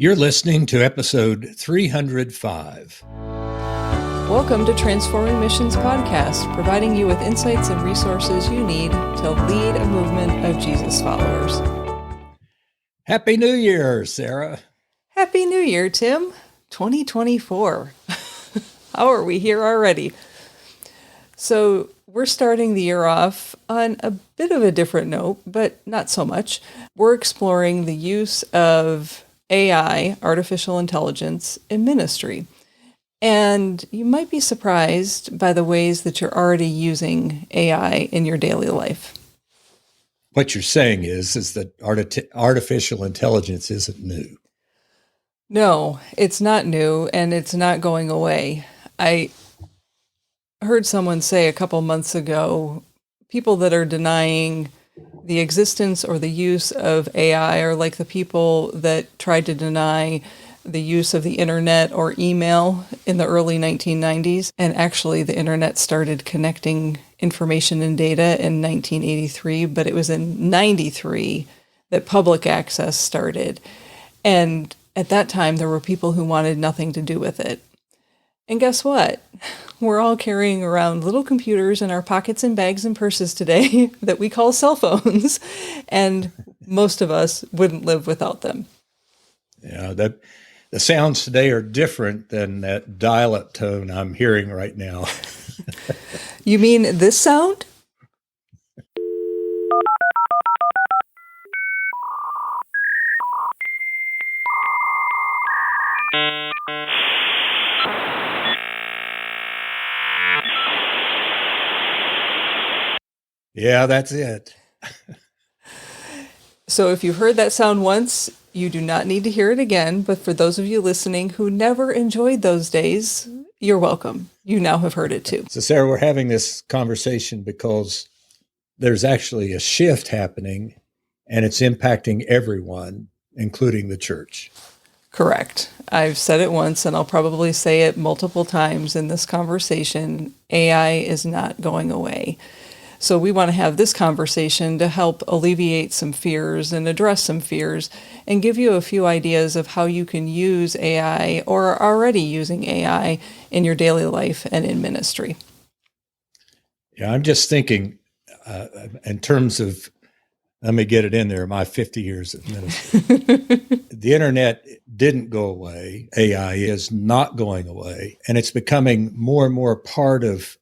You're listening to episode 305. Welcome to Transforming Missions Podcast, providing you with insights and resources you need to lead a movement of Jesus followers. Happy New Year, Sarah. Happy New Year, Tim. 2024. How are we here already? So we're starting the year off on a bit of a different note, but not so much. We're exploring the use of AI, artificial intelligence, in ministry. And you might be surprised by the ways that you're already using AI in your daily life. What you're saying is that artificial intelligence isn't new. No, it's not new, and it's not going away. I heard someone say a couple months ago, people that are denying the existence or the use of AI are like the people that tried to deny the use of the internet or email in the early 1990s. And actually, the internet started connecting information and data in 1983, but it was in 93 that public access started. And at that time, there were people who wanted nothing to do with it. And guess what? We're all carrying around little computers in our pockets and bags and purses today that we call cell phones, and most of us wouldn't live without them. Yeah, the sounds today are different than that dial-up tone I'm hearing right now. You mean this sound? Yeah, that's it. So if you've heard that sound once, you do not need to hear it again. But for those of you listening who never enjoyed those days, you're welcome. You now have heard it too. So, Sarah, we're having this conversation because there's actually a shift happening, and it's impacting everyone, including the church. Correct. I've said it once, and I'll probably say it multiple times in this conversation. AI is not going away. So we want to have this conversation to help alleviate some fears and address some fears and give you a few ideas of how you can use AI or are already using AI in your daily life and in ministry. Yeah, I'm just thinking in terms of, let me get it in there, my 50 years of ministry. The internet didn't go away. AI is not going away. And it's becoming more and more part of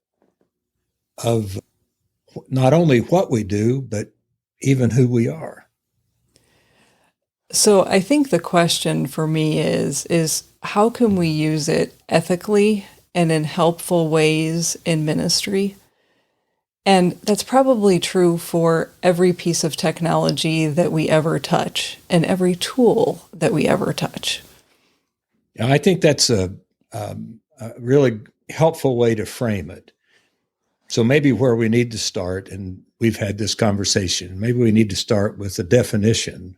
not only what we do, but even who we are. So I think the question for me is how can we use it ethically and in helpful ways in ministry? And that's probably true for every piece of technology that we ever touch and every tool that we ever touch. Yeah, I think that's a really helpful way to frame it. So maybe where we need to start, and we've had this conversation, maybe we need to start with the definition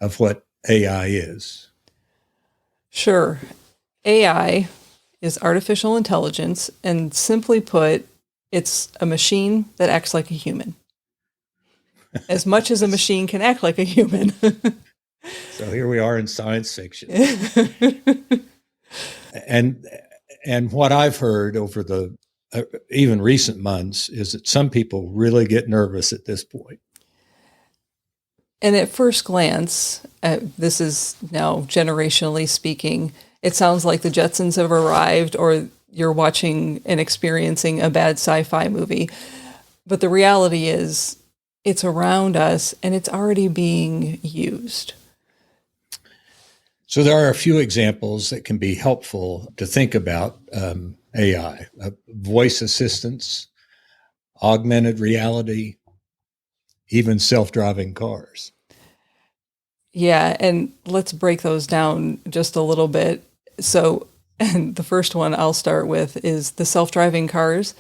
of what AI is. Sure. AI is artificial intelligence, and simply put, it's a machine that acts like a human. As much as a machine can act like a human. So here we are in science fiction. And what I've heard over the even recent months is that some people really get nervous at this point. And at first glance, this is now generationally speaking, it sounds like the Jetsons have arrived or you're watching and experiencing a bad sci-fi movie. But the reality is it's around us and it's already being used. So there are a few examples that can be helpful to think about AI, voice assistants, augmented reality, even self-driving cars. Yeah, and let's break those down just a little bit. So, and the first one I'll start with is the self-driving cars.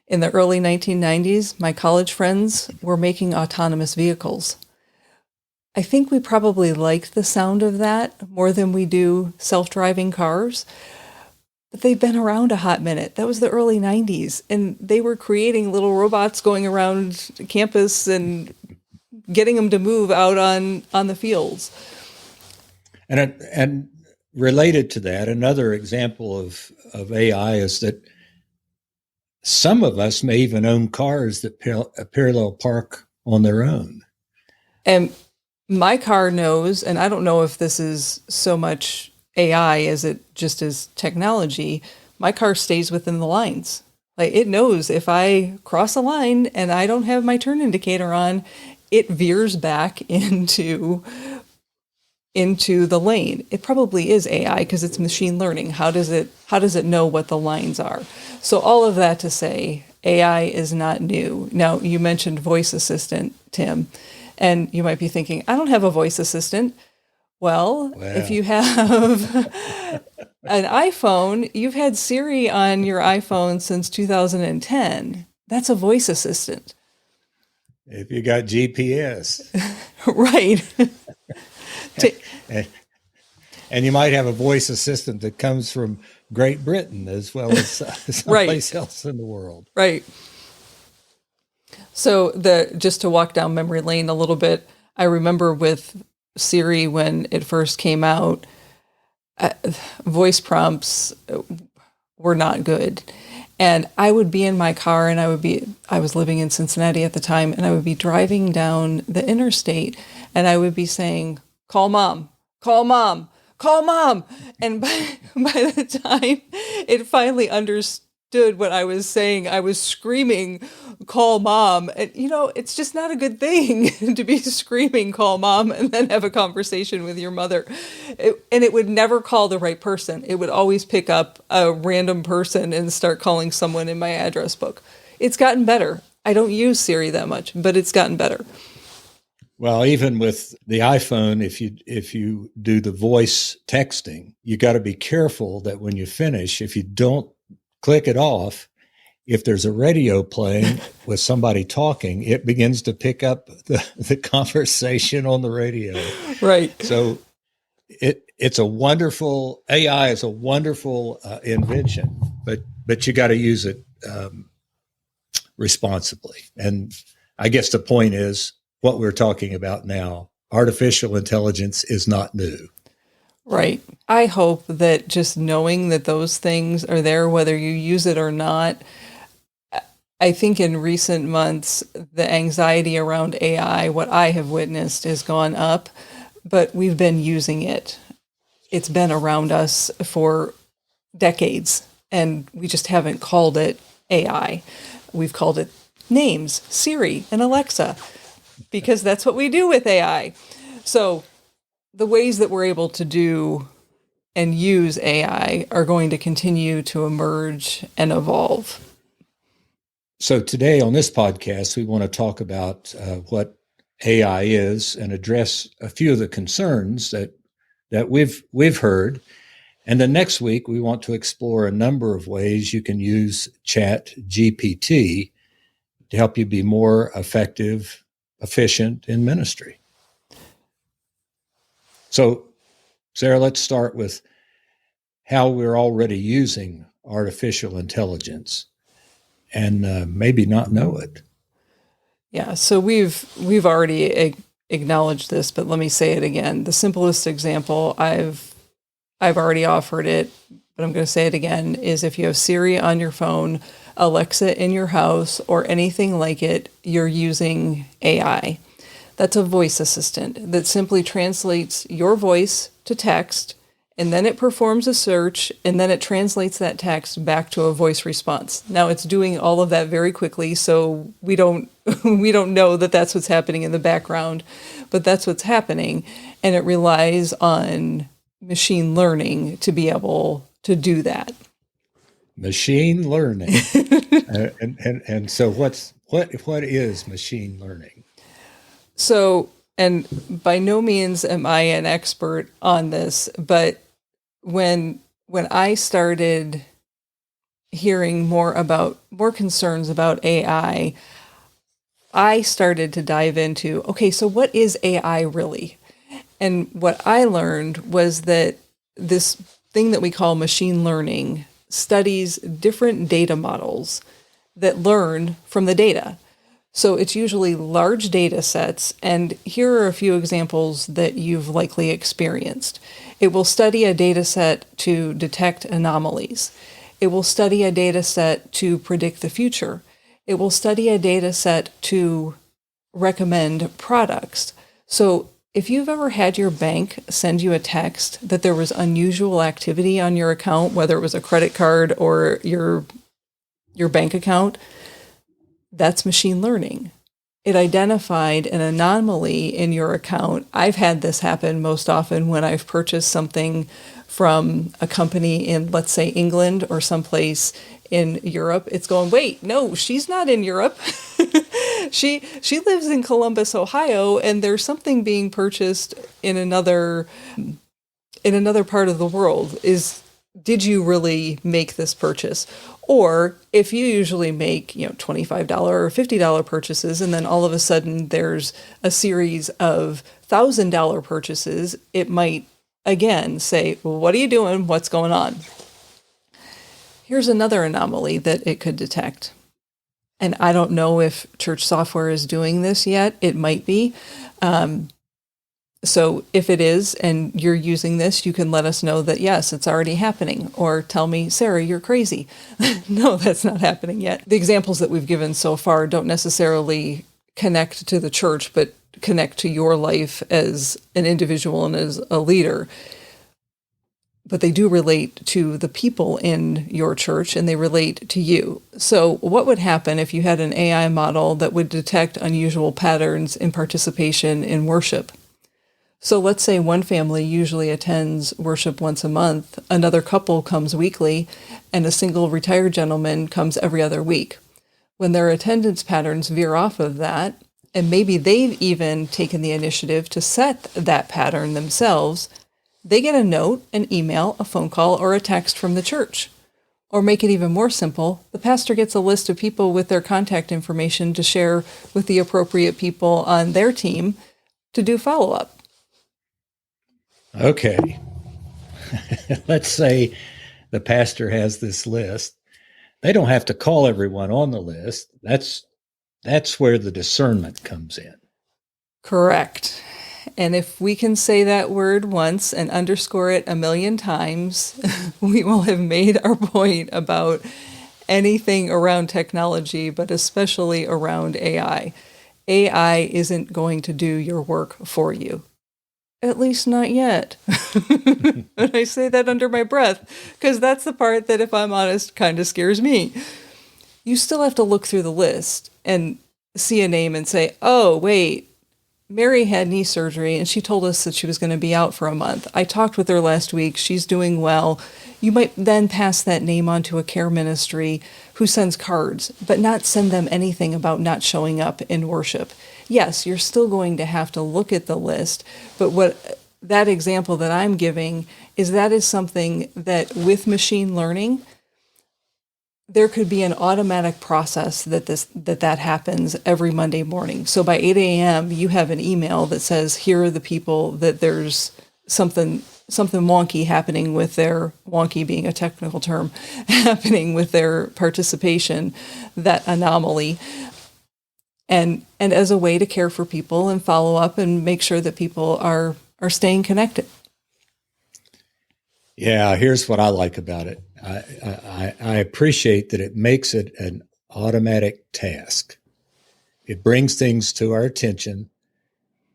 In the early 1990s, my college friends were making autonomous vehicles. I think we probably liked the sound of that more than we do self-driving cars. But they've been around a hot minute. That was the early 90s. And they were creating little robots going around campus and getting them to move out on the fields. And related to that, another example of AI is that some of us may even own cars that parallel park on their own. And my car knows, and I don't know if this is so much AI as it just is technology, my car stays within the lines. Like it knows if I cross a line and I don't have my turn indicator on, it veers back into the lane. It probably is AI because it's machine learning. How does it know what the lines are? So all of that to say, AI is not new. Now, you mentioned voice assistant, Tim, and you might be thinking, I don't have a voice assistant. Well, if you have an iPhone, you've had Siri on your iPhone since 2010. That's a voice assistant. If you got GPS. Right. And you might have a voice assistant that comes from Great Britain as well as someplace else in the world. Right. So just to walk down memory lane a little bit, I remember with Siri when it first came out, voice prompts were not good. And I would be in my car and I was living in Cincinnati at the time, and I would be driving down the interstate and I would be saying, call mom, call mom, call mom. And by the time it finally understood what I was saying, I was screaming, call mom. And, it's just not a good thing to be screaming, call mom, and then have a conversation with your mother. And it would never call the right person. It would always pick up a random person and start calling someone in my address book. It's gotten better. I don't use Siri that much, but it's gotten better. Well, even with the iPhone, if you do the voice texting, you got to be careful that when you finish, if you don't click it off, if there's a radio playing with somebody talking, it begins to pick up the conversation on the radio. Right. So it's a wonderful, AI is a wonderful invention, but you got to use it responsibly. And I guess the point is what we're talking about now. Artificial intelligence is not new. Right. I hope that just knowing that those things are there, whether you use it or not, I think in recent months, the anxiety around AI, what I have witnessed, has gone up, but we've been using it. It's been around us for decades, and we just haven't called it AI. We've called it names, Siri and Alexa, because that's what we do with AI. So the ways that we're able to do and use AI are going to continue to emerge and evolve. So today on this podcast, we want to talk about what AI is and address a few of the concerns that we've heard. And then next week, we want to explore a number of ways you can use ChatGPT to help you be more effective, efficient in ministry. So, Sarah, let's start with how we're already using artificial intelligence and maybe not know it. Yeah, so we've already acknowledged this, but let me say it again. The simplest example, I've already offered it, but I'm going to say it again, is if you have Siri on your phone, Alexa in your house, or anything like it, you're using AI. That's a voice assistant that simply translates your voice to text, and then it performs a search, and then it translates that text back to a voice response. Now it's doing all of that very quickly, so we don't know that that's what's happening in the background, but that's what's happening, and it relies on machine learning to be able to do that. Machine learning, and so what is machine learning? So, and by no means am I an expert on this, but when I started hearing more concerns about AI, I started to dive into, okay, so what is AI really? And what I learned was that this thing that we call machine learning studies different data models that learn from the data. So it's usually large data sets, and here are a few examples that you've likely experienced. It will study a data set to detect anomalies. It will study a data set to predict the future. It will study a data set to recommend products. So if you've ever had your bank send you a text that there was unusual activity on your account, whether it was a credit card or your bank account, that's machine learning. It identified an anomaly in your account. I've had this happen most often when I've purchased something from a company in, let's say, England or someplace in Europe. It's going, wait, no, she's not in Europe. she lives in Columbus, Ohio, and there's something being purchased in another part of the world. Did you really make this purchase? Or if you usually make, $25 or $50 purchases, and then all of a sudden there's a series of $1,000 purchases, it might again say, well, what are you doing? What's going on? Here's another anomaly that it could detect. And I don't know if church software is doing this yet. It might be. So if it is, and you're using this, you can let us know that, yes, it's already happening. Or tell me, Sarah, you're crazy. No, that's not happening yet. The examples that we've given so far don't necessarily connect to the church, but connect to your life as an individual and as a leader. But they do relate to the people in your church, and they relate to you. So what would happen if you had an AI model that would detect unusual patterns in participation in worship? So let's say one family usually attends worship once a month, another couple comes weekly, and a single retired gentleman comes every other week. When their attendance patterns veer off of that, and maybe they've even taken the initiative to set that pattern themselves, they get a note, an email, a phone call, or a text from the church. Or make it even more simple, the pastor gets a list of people with their contact information to share with the appropriate people on their team to do follow-up. Okay. Let's say the pastor has this list. They don't have to call everyone on the list. That's where the discernment comes in. Correct. And if we can say that word once and underscore it 1,000,000 times, we will have made our point about anything around technology, but especially around AI. AI isn't going to do your work for you. At least not yet. And I say that under my breath, because that's the part that, if I'm honest, kind of scares me. You still have to look through the list and see a name and say, oh, wait, Mary had knee surgery and she told us that she was going to be out for a month. I talked with her last week. She's doing well. You might then pass that name on to a care ministry who sends cards, but not send them anything about not showing up in worship. Yes, you're still going to have to look at the list, but what that example that I'm giving is that is something that with machine learning, there could be an automatic process that happens every Monday morning. So by 8 a.m., you have an email that says, here are the people that there's something wonky happening with their, wonky being a technical term, happening with their participation, that anomaly. And as a way to care for people and follow up and make sure that people are staying connected. Yeah, here's what I like about it. I appreciate that it makes it an automatic task. It brings things to our attention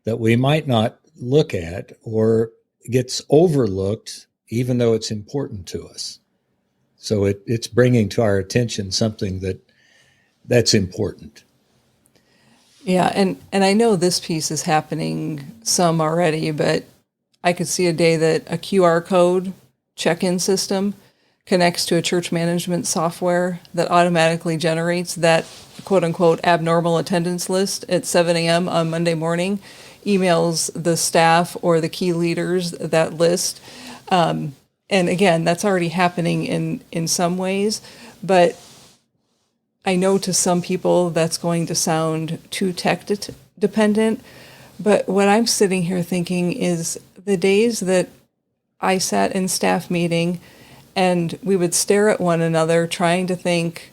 that we might not look at, or gets overlooked even though it's important to us. So it's bringing to our attention something that's important. Yeah, and I know this piece is happening some already, but I could see a day that a QR code check-in system connects to a church management software that automatically generates that quote-unquote abnormal attendance list at 7 a.m. on Monday morning, emails the staff or the key leaders that list. And again, that's already happening in some ways, but I know to some people that's going to sound too tech dependent, but what I'm sitting here thinking is the days that I sat in staff meeting and we would stare at one another trying to think,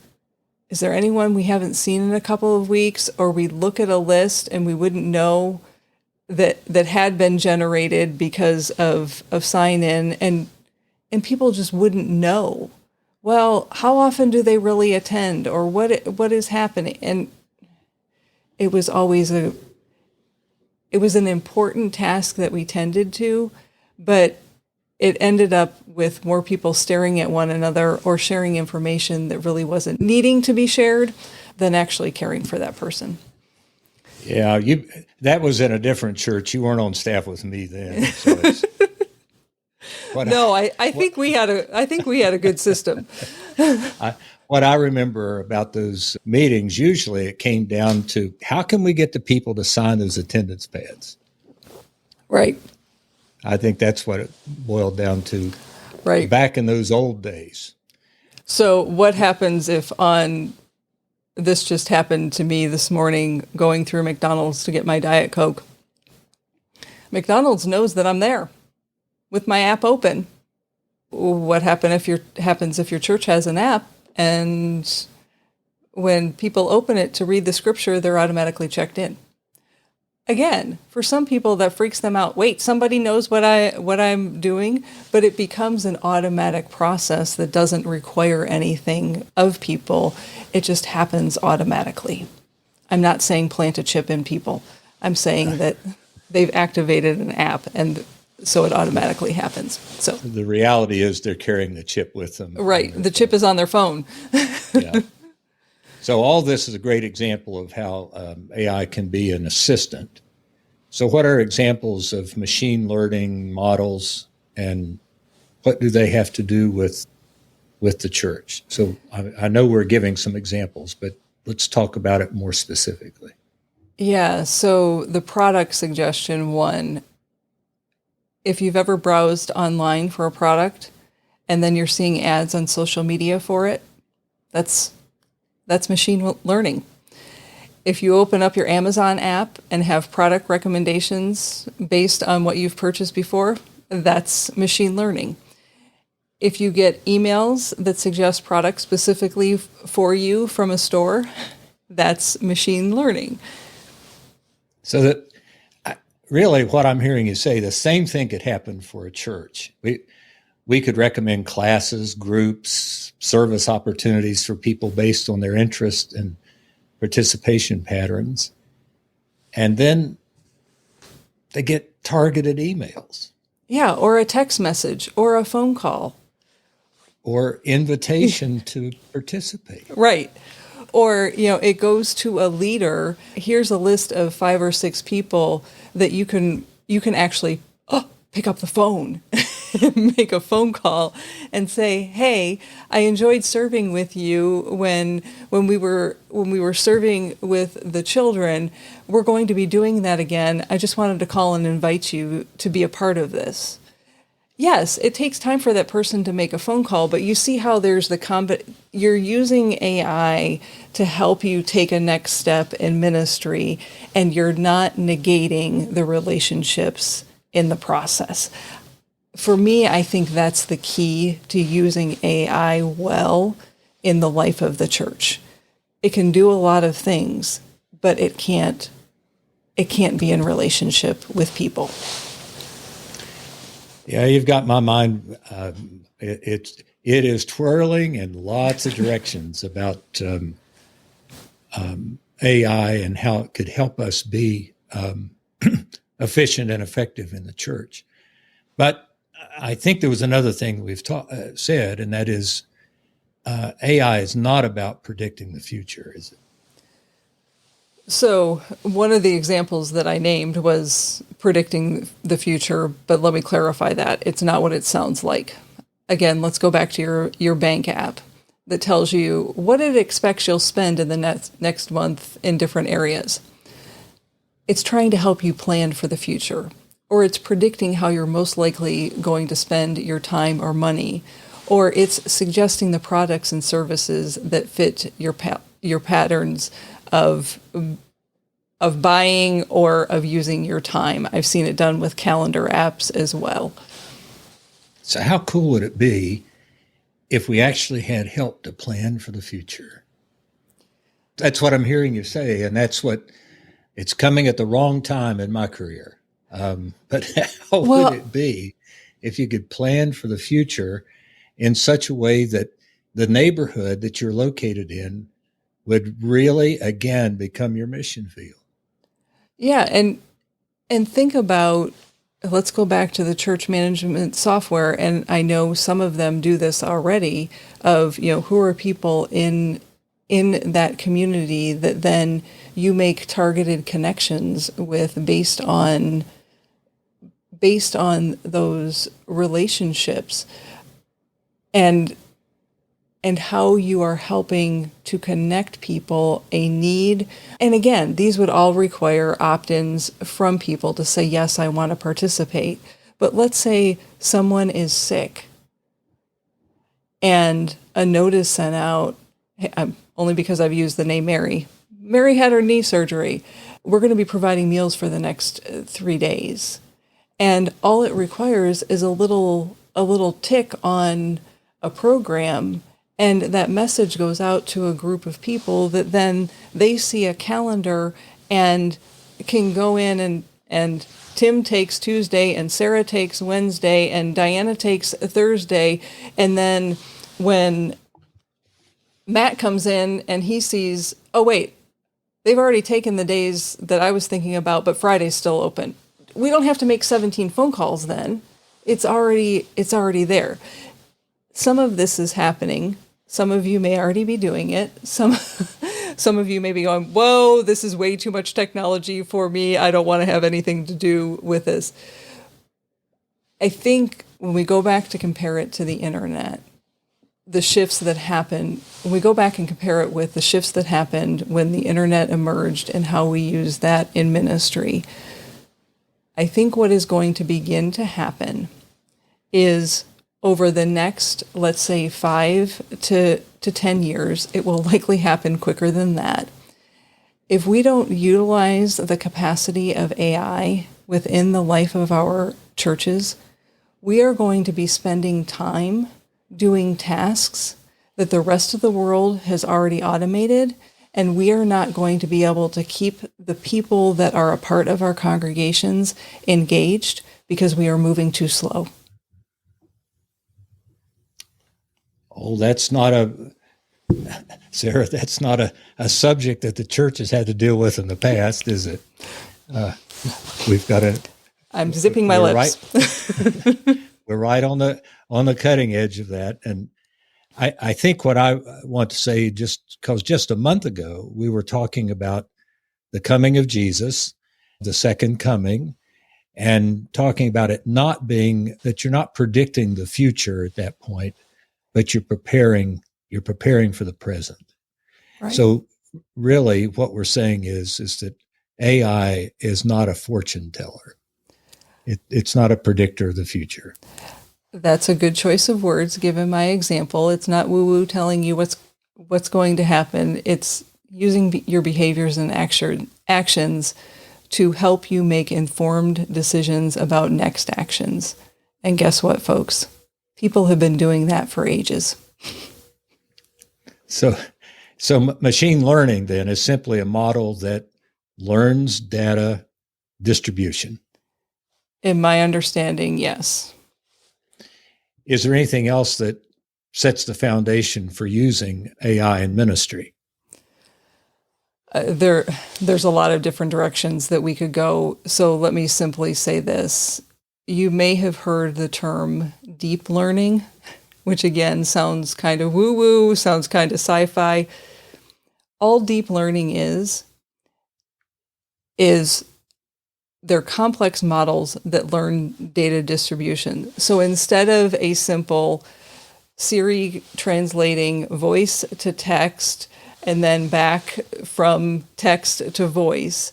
is there anyone we haven't seen in a couple of weeks? Or we look at a list and we wouldn't know that had been generated because of sign in, and people just wouldn't know. Well, how often do they really attend, or what is happening? And it was always an important task that we tended to, but it ended up with more people staring at one another or sharing information that really wasn't needing to be shared than actually caring for that person. Yeah, that was in a different church. You weren't on staff with me then. So I think we had a good system. What I remember about those meetings, usually it came down to how can we get the people to sign those attendance pads? Right. I think that's what it boiled down to. Right. Back in those old days. So what happens if this just happened to me this morning going through McDonald's to get my Diet Coke? McDonald's knows that I'm there with my app open. What happens if your church has an app, and when people open it to read the scripture, they're automatically checked in? Again, for some people that freaks them out. Wait, somebody knows what I'm doing, but it becomes an automatic process that doesn't require anything of people. It just happens automatically. I'm not saying plant a chip in people. I'm saying that they've activated an app, and so it automatically happens. So the reality is they're carrying the chip with them. Right. The chip is on their phone. Yeah. So all this is a great example of how AI can be an assistant. So what are examples of machine learning models, and what do they have to do with the church? So I know we're giving some examples, but let's talk about it more specifically. Yeah. So the product suggestion one, if you've ever browsed online for a product and then you're seeing ads on social media for it, that's machine learning. If you open up your Amazon app and have product recommendations based on what you've purchased before, that's machine learning. If you get emails that suggest products specifically for you from a store, that's machine learning. So that really what I'm hearing you say, the same thing could happen for a church. We could recommend classes, groups, service opportunities for people based on their interest and participation patterns. And then they get targeted emails. Yeah, or a text message or a phone call. Or invitation to participate. Right. Or, it goes to a leader. Here's a list of 5 or 6 people that you can actually pick up the phone and make a phone call and say, hey, I enjoyed serving with you when we were serving with the children. We're going to be doing that again. I just wanted to call and invite you to be a part of this. Yes, it takes time for that person to make a phone call, but you see how there's you're using AI to help you take a next step in ministry, and you're not negating the relationships in the process. For me, I think that's the key to using AI well in the life of the church. It can do a lot of things, but it can't be in relationship with people. Yeah, you've got my mind. It is twirling in lots of directions about AI and how it could help us be efficient and effective in the church. But I think there was another thing we've said, and that is AI is not about predicting the future, is it? So one of the examples that I named was predicting the future, but let me clarify that. It's not what it sounds like. Again, let's go back to your bank app that tells you what it expects you'll spend in the next month in different areas. It's trying to help you plan for the future, or it's predicting how you're most likely going to spend your time or money, or it's suggesting the products and services that fit your patterns of buying or of using your time. I've seen it done with calendar apps as well. So how cool would it be if we actually had help to plan for the future? That's what I'm hearing you say, and it's coming at the wrong time in my career. But how would it be if you could plan for the future in such a way that the neighborhood that you're located in would really, again, become your mission field? Yeah, and think about, let's go back to the church management software, and I know some of them do this already, of, who are people in that community that then you make targeted connections with based on those relationships, and how you are helping to connect people a need. And again, these would all require opt-ins from people to say, yes, I want to participate. But let's say someone is sick and a note is sent out, only because I've used the name Mary. Mary had her knee surgery. We're going to be providing meals for the next 3 days. And all it requires is a little tick on a program, and that message goes out to a group of people that then they see a calendar and can go in, and Tim takes Tuesday and Sarah takes Wednesday and Diana takes Thursday. And then when Matt comes in and he sees, oh wait, they've already taken the days that I was thinking about, but Friday's still open. We don't have to make 17 phone calls then. It's already there. Some of this is happening. Some of you may already be doing it. Some of you may be going, whoa, this is way too much technology for me. I don't want to have anything to do with this. I think when we go back to compare it to the internet, the shifts that happen, when we go back and compare it with the shifts that happened when the internet emerged and how we use that in ministry, I think what is going to begin to happen is over the next, let's say, 5 to 10 years, it will likely happen quicker than that. If we don't utilize the capacity of AI within the life of our churches, we are going to be spending time doing tasks that the rest of the world has already automated, and we are not going to be able to keep the people that are a part of our congregations engaged because we are moving too slow. Oh, Sarah, that's not a subject that the church has had to deal with in the past, is it? We've got to. I'm zipping my lips. We're right on the cutting edge of that. And I think what I want to say, just because just a month ago, we were talking about the coming of Jesus, the second coming, and talking about it not being that you're not predicting the future at that point, but you're preparing for the present. Right. So really what we're saying is that AI is not a fortune teller. It's not a predictor of the future. That's a good choice of words, given my example. It's not woo-woo telling you what's going to happen. It's using your behaviors and actions to help you make informed decisions about next actions. And guess what, folks? People have been doing that for ages. So machine learning then is simply a model that learns data distribution. In my understanding, yes. Is there anything else that sets the foundation for using AI in ministry? There's a lot of different directions that we could go. So let me simply say this. You may have heard the term deep learning, which again sounds kind of woo-woo, sounds kind of sci-fi. All deep learning is they're complex models that learn data distribution. So instead of a simple Siri translating voice to text and then back from text to voice,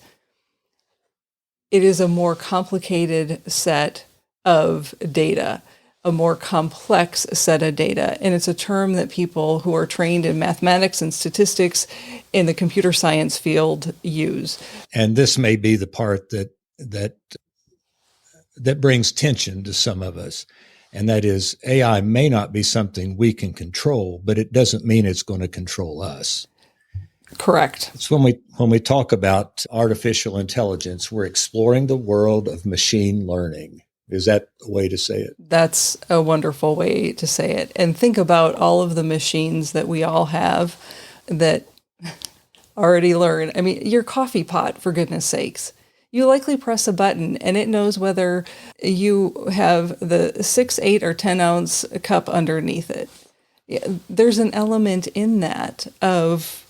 it is a more complicated set of data, a more complex set of data. And it's a term that people who are trained in mathematics and statistics in the computer science field use. And this may be the part that brings tension to some of us. And that is, AI may not be something we can control, but it doesn't mean it's going to control us. Correct. It's when we talk about artificial intelligence, we're exploring the world of machine learning. Is that a way to say it? That's a wonderful way to say it. And think about all of the machines that we all have that already learn. I mean, your coffee pot, for goodness sakes. You likely press a button and it knows whether you have the 6, 8, or 10 ounce cup underneath it. Yeah, there's an element in that of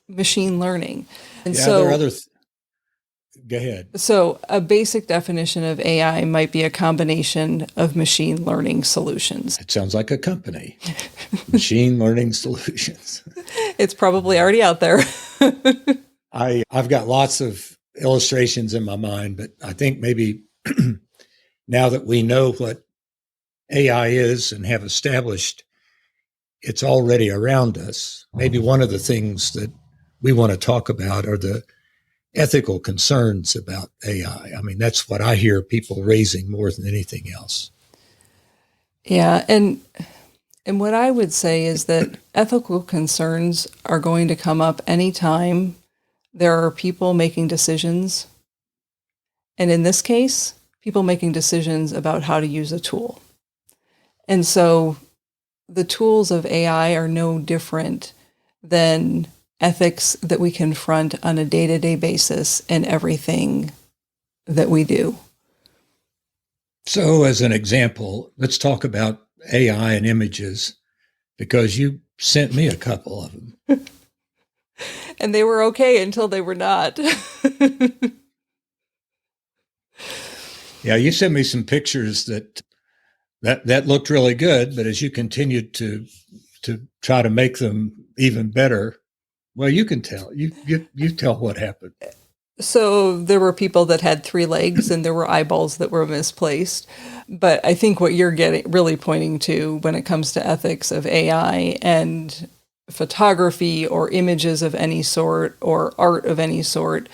machine learning. And Yeah, so there are other. Go ahead. So a basic definition of AI might be a combination of machine learning solutions. It sounds like a company, Machine Learning Solutions. It's probably already out there. I've got lots of illustrations in my mind, but I think maybe now that we know what AI is and have established it's already around us, maybe one of the things that we want to talk about are the ethical concerns about AI. I mean, that's what I hear people raising more than anything else. Yeah, and what I would say is that ethical concerns are going to come up anytime there are people making decisions. And in this case, people making decisions about how to use a tool. And so the tools of AI are no different than ethics that we confront on a day-to-day basis in everything that we do. So as an example, let's talk about AI and images, because you sent me a couple of them. And they were okay until they were not. Yeah, you sent me some pictures that looked really good, but as you continued to try to make them even better, well, you can tell. You tell what happened. So there were people that had 3 legs and there were eyeballs that were misplaced. But I think what you're really pointing to when it comes to ethics of AI and photography or images of any sort or art of any sort,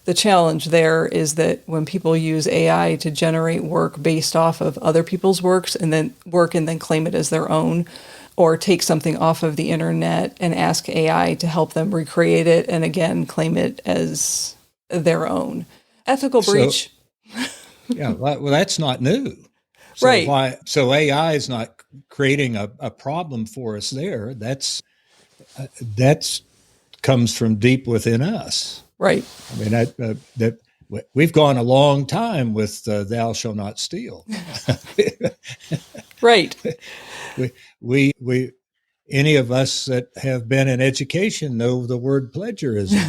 the challenge there is that when people use AI to generate work based off of other people's works and then claim it as their own, or take something off of the internet and ask AI to help them recreate it and again claim it as their own. Ethical breach. Yeah, well, that's not new. So right. So AI is not creating a problem for us there. That's comes from deep within us. Right. I mean, that we've gone a long time with "Thou shalt not steal." Right. We any of us that have been in education know the word plagiarism.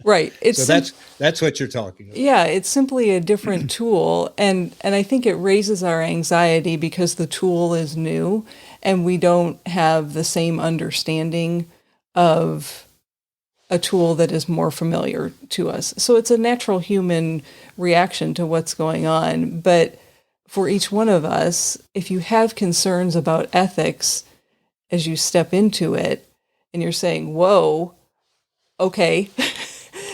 Right. So that's what you're talking about. Yeah, it's simply a different tool, and I think it raises our anxiety because the tool is new and we don't have the same understanding of a tool that is more familiar to us. So it's a natural human reaction to what's going on, but for each one of us, if you have concerns about ethics as you step into it and you're saying, "Whoa, okay,"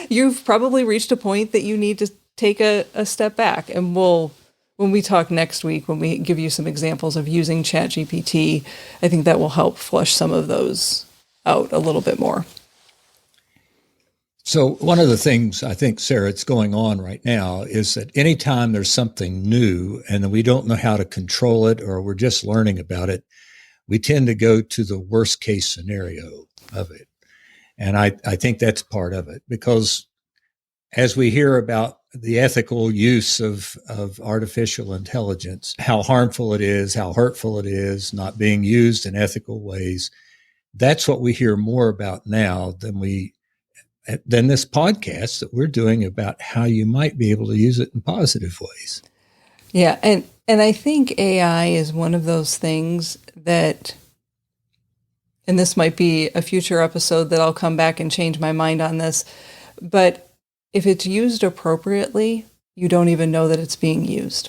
you've probably reached a point that you need to take a step back. And when we talk next week, when we give you some examples of using ChatGPT, I think that will help flush some of those out a little bit more. So one of the things I think, Sarah, it's going on right now is that anytime there's something new and we don't know how to control it or we're just learning about it, we tend to go to the worst case scenario of it. And I think that's part of it, because as we hear about the ethical use of artificial intelligence, how harmful it is, how hurtful it is, not being used in ethical ways, that's what we hear more about now than this podcast that we're doing about how you might be able to use it in positive ways. Yeah, and I think AI is one of those things that, and this might be a future episode that I'll come back and change my mind on this, but if it's used appropriately, you don't even know that it's being used.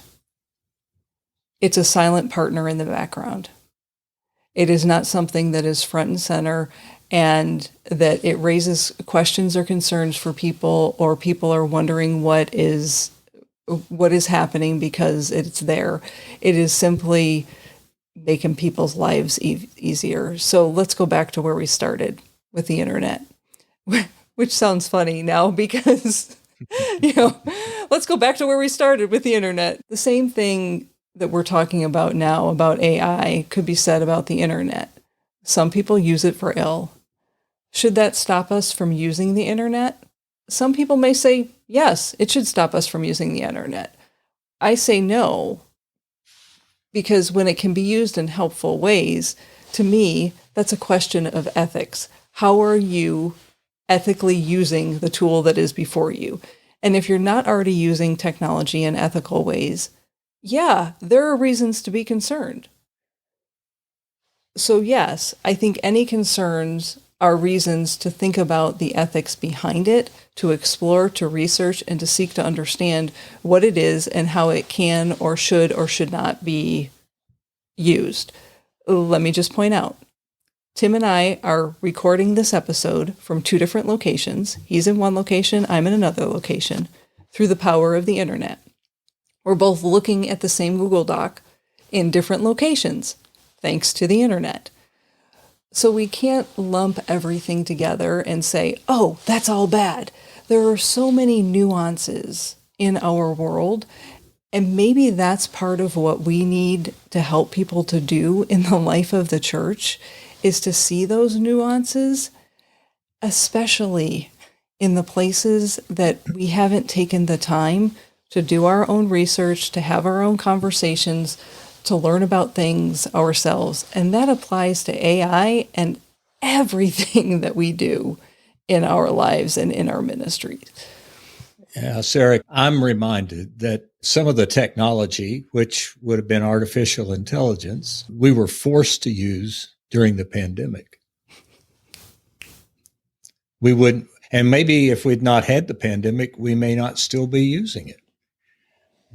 It's a silent partner in the background. It is not something that is front and center and that it raises questions or concerns for people, or people are wondering what is happening because it's there. It is simply making people's lives easier. So let's go back to where we started. with the internet, which sounds funny now because, let's go back to where we started with the internet. The same thing that we're talking about now about AI could be said about the internet. Some people use it for ill. Should that stop us from using the internet? Some people may say, yes, it should stop us from using the internet. I say no, because when it can be used in helpful ways, to me, that's a question of ethics. How are you ethically using the tool that is before you? And if you're not already using technology in ethical ways, yeah, there are reasons to be concerned. So yes, I think any concerns are reasons to think about the ethics behind it, to explore, to research, and to seek to understand what it is and how it can or should not be used. Let me just point out, Tim and I are recording this episode from 2 different locations. He's in one location, I'm in another location, through the power of the internet. We're both looking at the same Google Doc in different locations, thanks to the internet. So we can't lump everything together and say, oh, that's all bad. There are so many nuances in our world, and maybe that's part of what we need to help people to do in the life of the church, is to see those nuances, especially in the places that we haven't taken the time to do our own research, to have our own conversations, to learn about things ourselves. And that applies to AI and everything that we do in our lives and in our ministries. Yeah, Sarah, I'm reminded that some of the technology, which would have been artificial intelligence, we were forced to use during the pandemic. We wouldn't, and maybe if we'd not had the pandemic, we may not still be using it.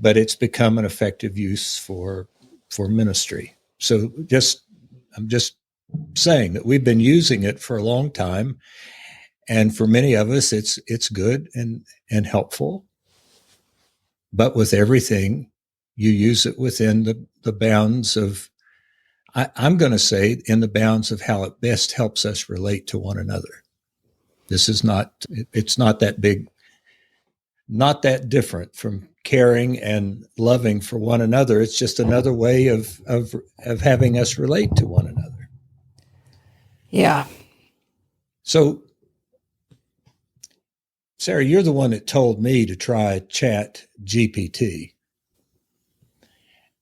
But it's become an effective use for ministry. So I'm just saying that we've been using it for a long time. And for many of us, it's good and helpful. But with everything, you use it within the bounds of, I'm going to say, in the bounds of how it best helps us relate to one another. It's not that big, not that different from caring and loving for one another. It's just another way of having us relate to one another. Yeah. So, Sarah, you're the one that told me to try Chat GPT.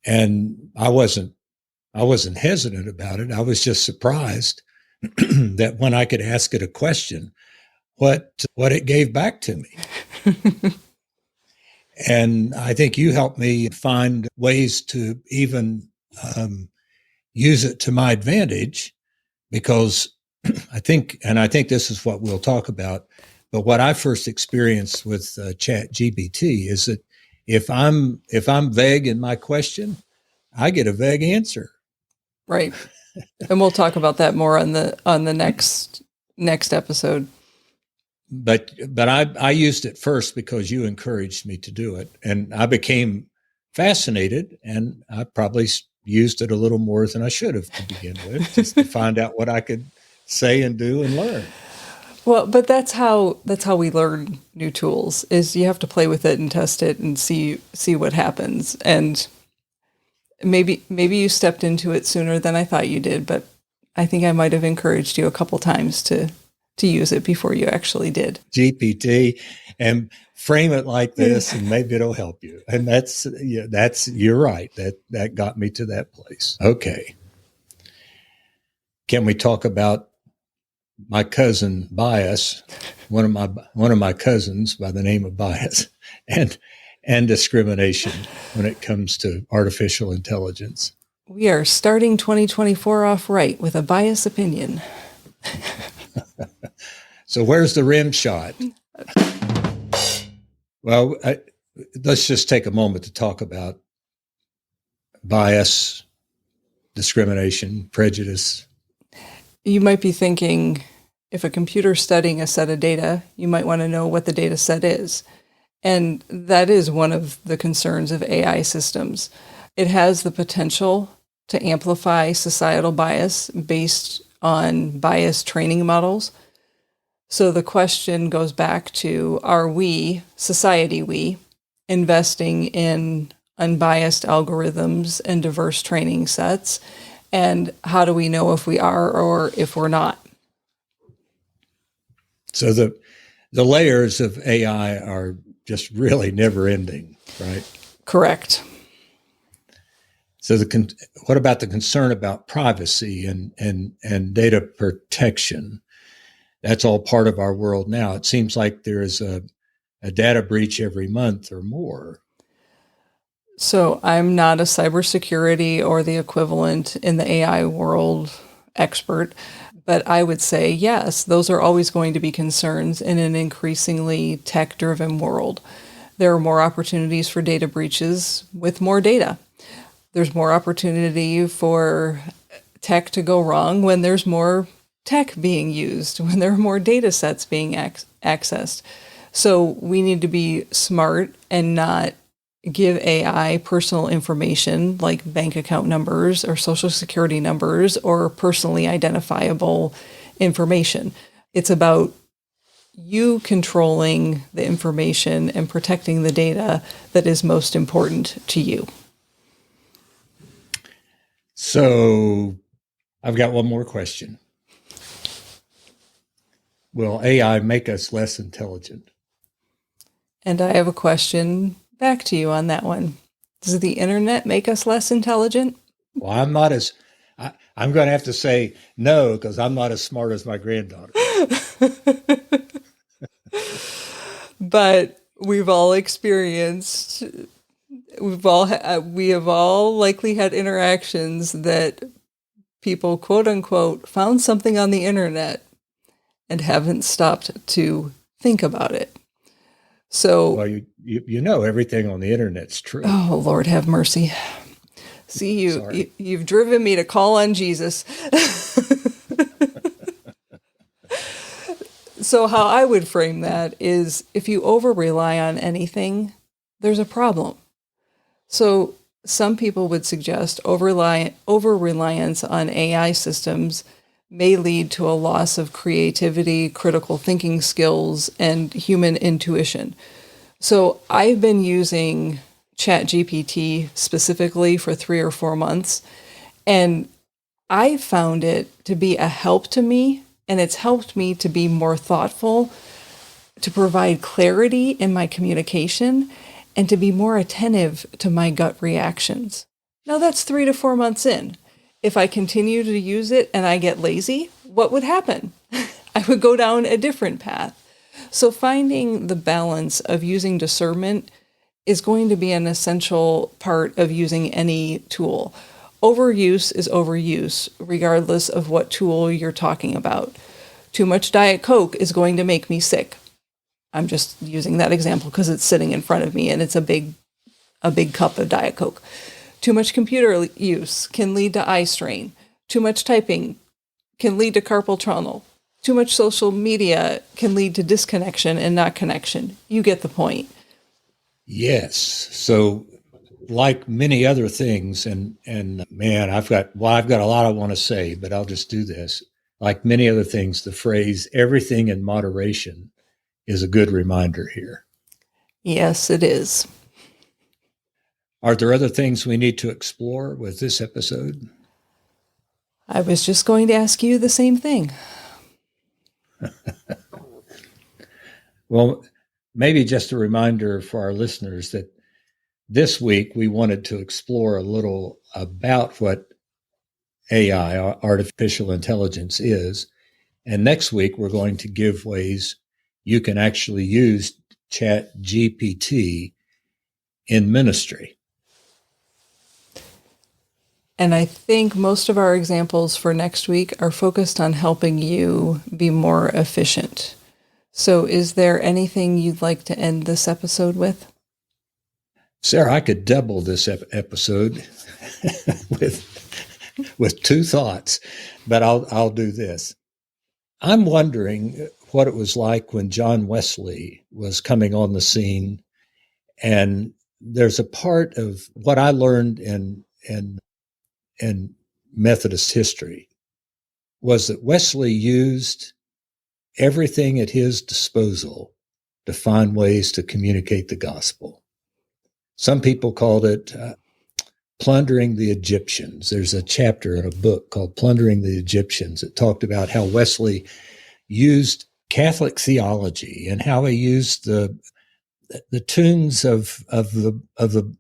And I wasn't hesitant about it. I was just surprised that when I could ask it a question, what it gave back to me. And I think you helped me find ways to even use it to my advantage, because I think this is what we'll talk about. But what I first experienced with Chat GPT is that if I'm vague in my question, I get a vague answer. Right. And we'll talk about that more on the next episode. But I used it first because you encouraged me to do it, and I became fascinated, and I probably used it a little more than I should have to begin with, just to find out what I could say and do and learn. Well, but that's how we learn new tools, is you have to play with it and test it and see what happens. And maybe you stepped into it sooner than I thought you did, but I think I might have encouraged you a couple times to use it before you actually did. GPT, and frame it like this, and maybe it'll help you. And you're right. That got me to that place. Okay. Can we talk about my cousin Bias, one of my cousins by the name of Bias, and discrimination when it comes to artificial intelligence? We are starting 2024 off right with a biased opinion. So where's the rim shot? Well, let's just take a moment to talk about bias, discrimination, prejudice. You might be thinking, if a computer's studying a set of data, you might want to know what the data set is. And that is one of the concerns of AI systems. It has the potential to amplify societal bias based on biased training models. So the question goes back to, are we, society, investing in unbiased algorithms and diverse training sets? And how do we know if we are or if we're not? So the layers of AI are just really never ending, right? Correct. So what about the concern about privacy and data protection? That's all part of our world now. It seems like there is a data breach every month or more. So I'm not a cybersecurity or the equivalent in the AI world expert, but I would say yes, those are always going to be concerns in an increasingly tech-driven world. There are more opportunities for data breaches with more data. There's more opportunity for tech to go wrong when there's more tech being used, when there are more data sets being accessed. So we need to be smart and not give AI personal information like bank account numbers or social security numbers or personally identifiable information. It's about you controlling the information and protecting the data that is most important to you. So I've got one more question. Will AI make us less intelligent? And I have a question back to you on that one. Does the internet make us less intelligent? Well, I'm going to have to say no, because I'm not as smart as my granddaughter. But we've all experienced, we have all likely had interactions that people, quote unquote, found something on the internet and haven't stopped to think about it. So, well, you know everything on the internet's true. Oh, Lord have mercy. See, you've driven me to call on Jesus. So how I would frame that is, if you over rely on anything, there's a problem. So some people would suggest over reliance on AI systems may lead to a loss of creativity, critical thinking skills, and human intuition. So I've been using ChatGPT specifically for 3 or 4 months, and I found it to be a help to me, and it's helped me to be more thoughtful, to provide clarity in my communication, and to be more attentive to my gut reactions. Now that's 3 to 4 months in. If I continue to use it and I get lazy, what would happen? I would go down a different path. So finding the balance of using discernment is going to be an essential part of using any tool. Overuse is overuse, regardless of what tool you're talking about. Too much Diet Coke is going to make me sick. I'm just using that example because it's sitting in front of me and it's a big cup of Diet Coke. Too much computer use can lead to eye strain. Too much typing can lead to carpal tunnel. Too much social media can lead to disconnection and not connection. You get the point. Yes. So like many other things, and man, I've got a lot I want to say, but I'll just do this. Like many other things, the phrase everything in moderation is a good reminder here. Yes, it is. Are there other things we need to explore with this episode? I was just going to ask you the same thing. Well, maybe just a reminder for our listeners that this week we wanted to explore a little about what AI, artificial intelligence, is. And next week we're going to give ways you can actually use ChatGPT in ministry. And I think most of our examples for next week are focused on helping you be more efficient. So is there anything you'd like to end this episode with? Sarah, I could double this episode with 2 thoughts, but I'll do this. I'm wondering what it was like when John Wesley was coming on the scene. And there's a part of what I learned in Methodist history was that Wesley used everything at his disposal to find ways to communicate the gospel. Some people called it plundering the Egyptians. There's a chapter in a book called Plundering the Egyptians that talked about how Wesley used Catholic theology and how he used the tunes of the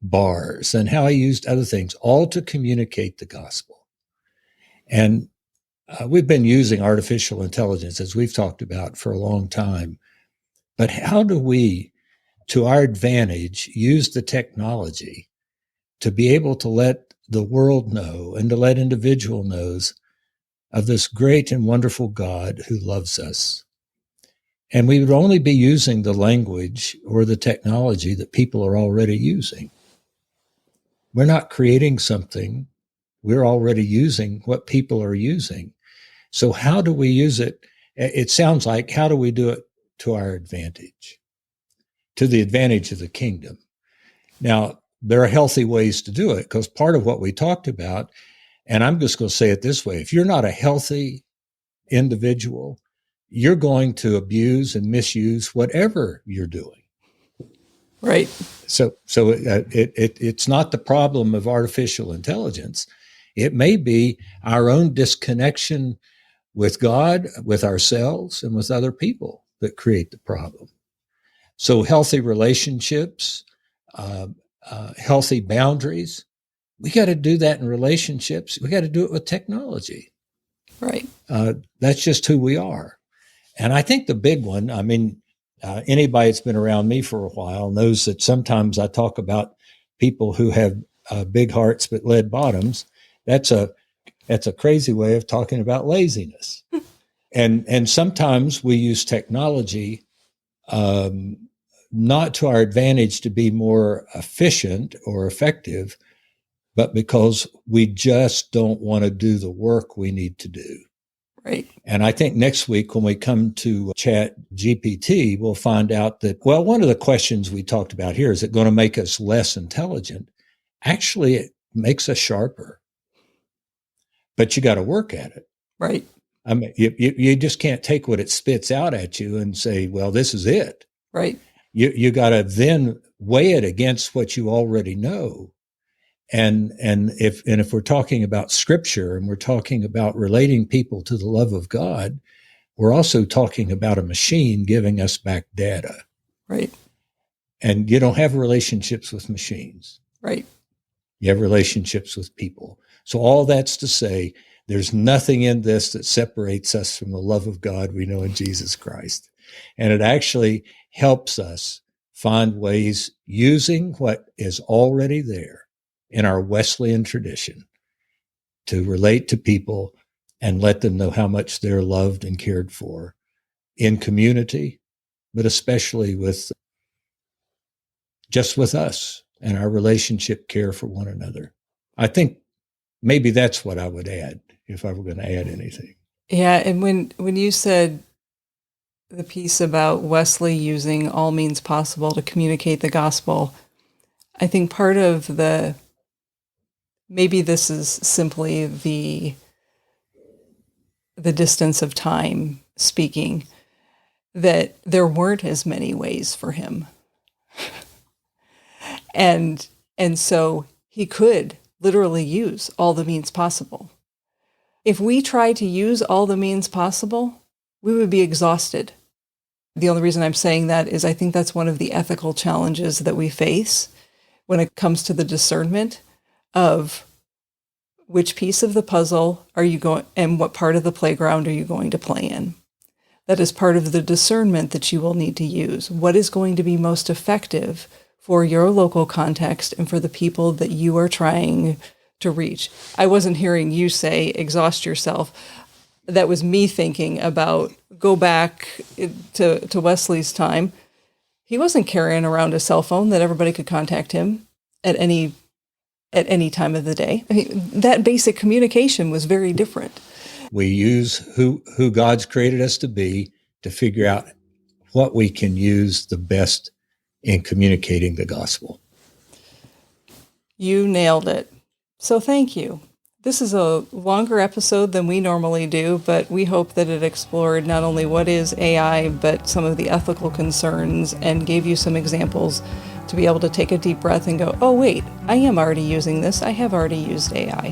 bars and how he used other things, all to communicate the gospel. And we've been using artificial intelligence, as we've talked about, for a long time. But how do we, to our advantage, use the technology to be able to let the world know and to let individual knows of this great and wonderful God who loves us? And we would only be using the language or the technology that people are already using. We're not creating something. We're already using what people are using. So how do we use it? It sounds like, how do we do it to our advantage, to the advantage of the kingdom? Now, there are healthy ways to do it, because part of what we talked about, and I'm just going to say it this way, if you're not a healthy individual, you're going to abuse and misuse whatever you're doing. Right. So it's not the problem of artificial intelligence. It may be our own disconnection with God, with ourselves, and with other people that create the problem. So healthy relationships, healthy boundaries, we got to do that in relationships. We got to do it with technology. Right. That's just who we are. And I think the big one, I mean, anybody that's been around me for a while knows that sometimes I talk about people who have big hearts but lead bottoms. That's a crazy way of talking about laziness. And sometimes we use technology not to our advantage to be more efficient or effective, but because we just don't want to do the work we need to do. Right. And I think next week when we come to Chat GPT, we'll find out that, well, one of the questions we talked about here, is it going to make us less intelligent? Actually, it makes us sharper. But you got to work at it. Right. I mean, you just can't take what it spits out at you and say, well, this is it. Right. You got to then weigh it against what you already know. And if we're talking about scripture and we're talking about relating people to the love of God, we're also talking about a machine giving us back data. Right. And you don't have relationships with machines. Right. You have relationships with people. So all that's to say, there's nothing in this that separates us from the love of God we know in Jesus Christ. And it actually helps us find ways, using what is already there in our Wesleyan tradition, to relate to people and let them know how much they're loved and cared for in community, but especially with us and our relationship care for one another. I think maybe that's what I would add if I were going to add anything. Yeah. And when you said the piece about Wesley using all means possible to communicate the gospel, I think part of maybe this is simply the distance of time speaking, that there weren't as many ways for him. And so he could literally use all the means possible. If we try to use all the means possible, we would be exhausted. The only reason I'm saying that is I think that's one of the ethical challenges that we face when it comes to the discernment of which piece of the puzzle are you going, and what part of the playground are you going to play in. That is part of the discernment that you will need to use. What is going to be most effective for your local context and for the people that you are trying to reach? I wasn't hearing you say exhaust yourself. That was me thinking about, go back to Wesley's time. He wasn't carrying around a cell phone that everybody could contact him at any time of the day. I mean, that basic communication was very different. We use who God's created us to be to figure out what we can use the best in communicating the gospel. You nailed it. So thank you. This is a longer episode than we normally do, but we hope that it explored not only what is AI, but some of the ethical concerns and gave you some examples to be able to take a deep breath and go, oh, wait, I am already using this. I have already used AI.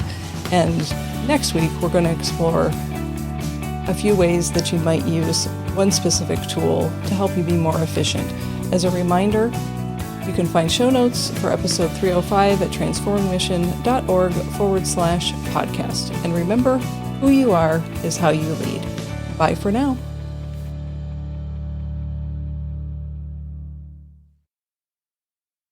And next week, we're going to explore a few ways that you might use one specific tool to help you be more efficient. As a reminder, you can find show notes for episode 305 at transformmission.org/podcast. And remember, who you are is how you lead. Bye for now.